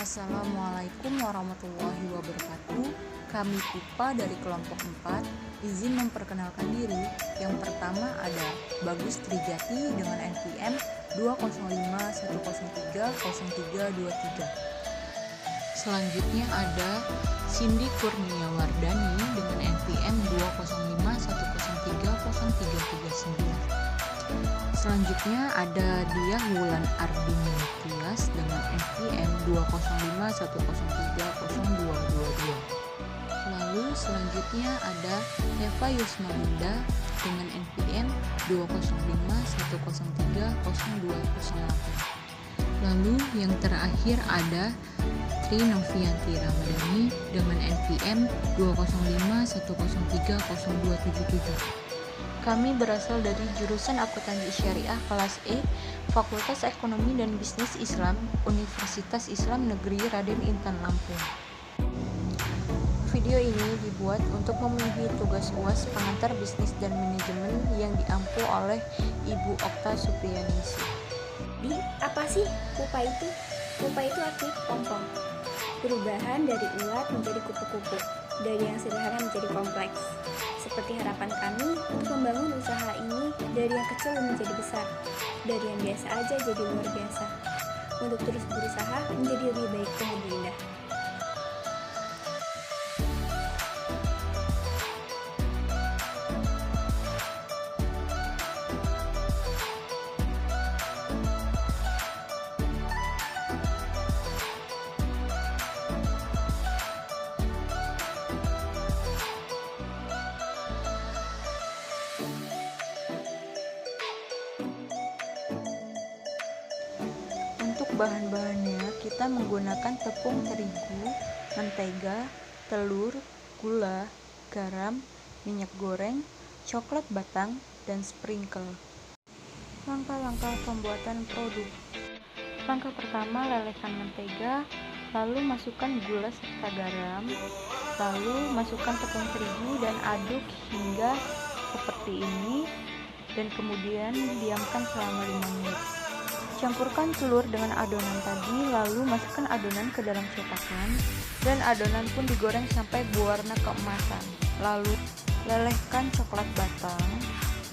Assalamualaikum warahmatullahi wabarakatuh. Kami Pupa dari kelompok 4 izin memperkenalkan diri. Yang pertama ada Bagus Trijati dengan NPM 20510300323. Selanjutnya ada Cindy Kurnia Wardani dengan NPM 20510303339. Selanjutnya ada Diah Wulan Ardini Tias dengan NPM 205103022. Lalu selanjutnya ada Eva Yusmalinda dengan NPM 20510300208. Lalu yang terakhir ada Tri Novianti Ramadhani dengan NPM 20510300277. Kami berasal dari jurusan Akuntansi Syariah kelas E, Fakultas Ekonomi dan Bisnis Islam, Universitas Islam Negeri Raden Intan Lampung. Video ini dibuat untuk memenuhi tugas UAS pengantar bisnis dan manajemen yang diampu oleh Ibu Okta Supriyaningsih. Di apa sih pupa itu? Pupa itu arti pompong. Perubahan dari ulat menjadi kupu-kupu, dari yang sederhana menjadi kompleks. Seperti harapan kami untuk membangun usaha ini dari yang kecil menjadi besar, dari yang biasa aja jadi luar biasa, untuk terus berusaha menjadi lebih baik dan lebih indah. Untuk bahan-bahannya kita menggunakan tepung terigu, mentega, telur, gula, garam, minyak goreng, coklat batang, dan sprinkle. Langkah-langkah pembuatan produk. Langkah pertama, lelehkan mentega, lalu masukkan gula serta garam, lalu masukkan tepung terigu dan aduk hingga seperti ini, dan kemudian diamkan selama 5 menit. Campurkan telur dengan adonan tadi, lalu masukkan adonan ke dalam cetakan, dan adonan pun digoreng sampai berwarna keemasan. Lalu lelehkan coklat batang.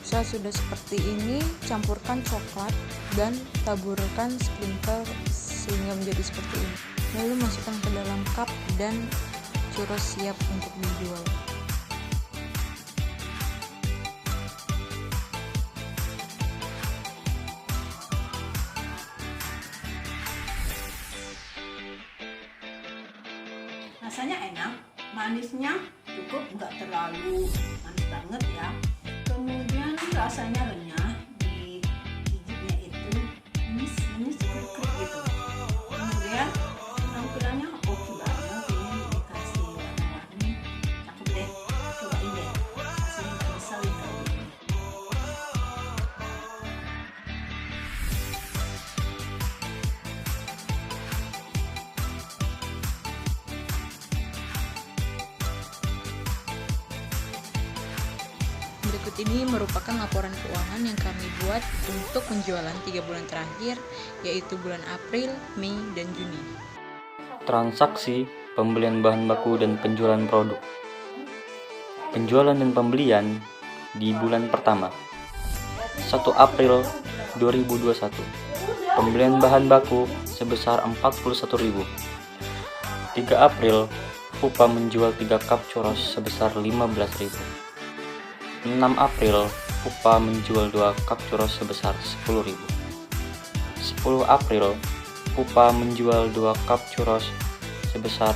Saat sudah seperti ini, campurkan coklat dan taburkan sprinkle sehingga menjadi seperti ini. Lalu masukkan ke dalam cup dan churros siap untuk dijual. Rasanya enak, manisnya cukup, nggak terlalu manis banget ya. Kemudian rasanya renyah, di giginya itu manis kriuk gitu. Kemudian tampilannya oke banget, ini dikasih warna-warni, cakep deh. Cobain deh, hasilnya nggak ngeselin kalau ini. Berikut ini merupakan laporan keuangan yang kami buat untuk penjualan 3 bulan terakhir, yaitu bulan April, Mei, dan Juni. Transaksi, pembelian bahan baku dan penjualan produk. Penjualan dan pembelian di bulan pertama 1 April 2021. Pembelian bahan baku sebesar 41.000. 3 April, Pupa menjual 3 cup churros sebesar 15.000. 6 April, Pupa menjual 2 cup churros sebesar 10.000. 10 April, Pupa menjual 2 cup churros sebesar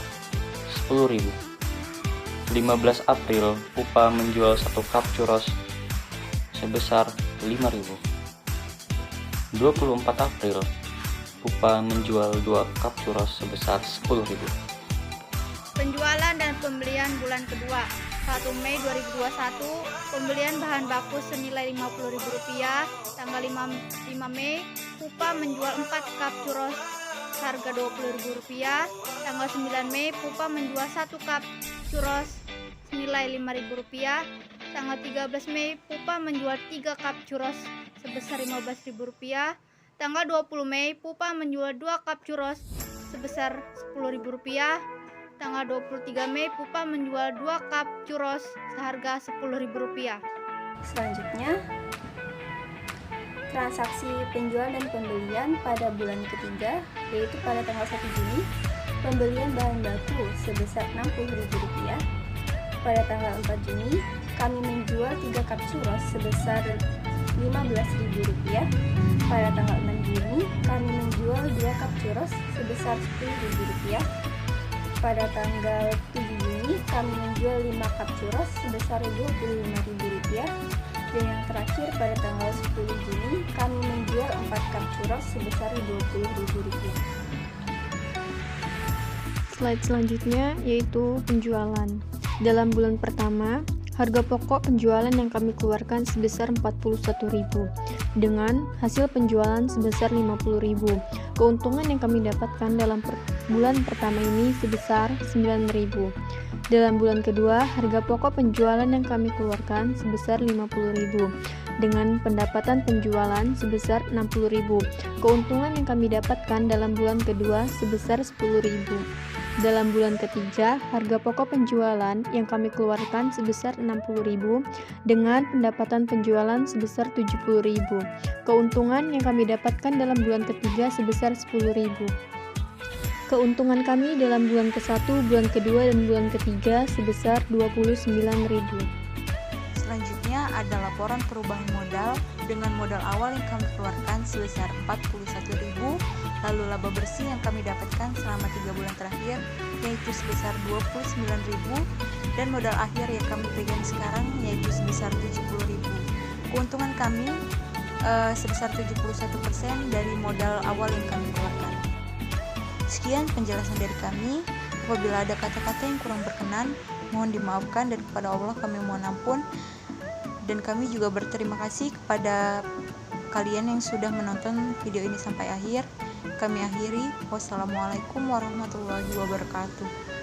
10.000. 15 April, Pupa menjual 1 cup churros sebesar 5.000. 24 April, Pupa menjual 2 cup churros sebesar 10.000. Penjualan dan pembelian bulan kedua 1 Mei 2021, pembelian bahan baku senilai Rp50.000. Tanggal 5 Mei, Pupa menjual 4 cup churros harga Rp20.000. Tanggal 9 Mei, Pupa menjual 1 cup churros senilai Rp5.000. Tanggal 13 Mei, Pupa menjual 3 cup churros sebesar Rp15.000. Tanggal 20 Mei, Pupa menjual 2 cup churros sebesar Rp10.000. Tanggal 23 Mei, Pupa menjual 2 cup churros seharga Rp10.000. Selanjutnya, transaksi penjualan dan pembelian pada bulan ketiga, yaitu pada tanggal 1 Juni, pembelian bahan baku sebesar Rp60.000. Pada tanggal 4 Juni, kami menjual 3 cup churros sebesar Rp15.000. Pada tanggal 6 Juni, kami menjual 2 cup churros sebesar Rp10.000. Pada tanggal 7 Juni, kami menjual 5 cup churros sebesar Rp25.000. Dan yang terakhir, pada tanggal 10 Juni, kami menjual 4 cup churros sebesar Rp20.000. Slide selanjutnya yaitu penjualan. Dalam bulan pertama, harga pokok penjualan yang kami keluarkan sebesar Rp41.000 dengan hasil penjualan sebesar Rp50.000. Keuntungan yang kami dapatkan dalam bulan pertama ini sebesar Rp9.000. Dalam bulan kedua, harga pokok penjualan yang kami keluarkan sebesar Rp50.000 dengan pendapatan penjualan sebesar Rp60.000. Keuntungan yang kami dapatkan dalam bulan kedua sebesar Rp10.000. Dalam bulan ketiga, harga pokok penjualan yang kami keluarkan sebesar Rp60.000 dengan pendapatan penjualan sebesar Rp70.000. Keuntungan yang kami dapatkan dalam bulan ketiga sebesar Rp10.000. Keuntungan kami dalam bulan ke-1, bulan kedua, dan bulan ketiga sebesar Rp29.000. Selanjutnya ada laporan perubahan modal dengan modal awal yang kami keluarkan sebesar Rp41.000, lalu laba bersih yang kami dapatkan selama 3 bulan terakhir yaitu sebesar Rp29.000, dan modal akhir yang kami pegang sekarang yaitu sebesar Rp70.000. Keuntungan kami sebesar 71% dari modal awal yang kami keluarkan. Sekian penjelasan dari kami. Apabila ada kata-kata yang kurang berkenan, mohon dimaafkan, dan kepada Allah kami mohon ampun. Dan kami juga berterima kasih kepada kalian yang sudah menonton video ini sampai akhir. Kami akhiri. Wassalamualaikum warahmatullahi wabarakatuh.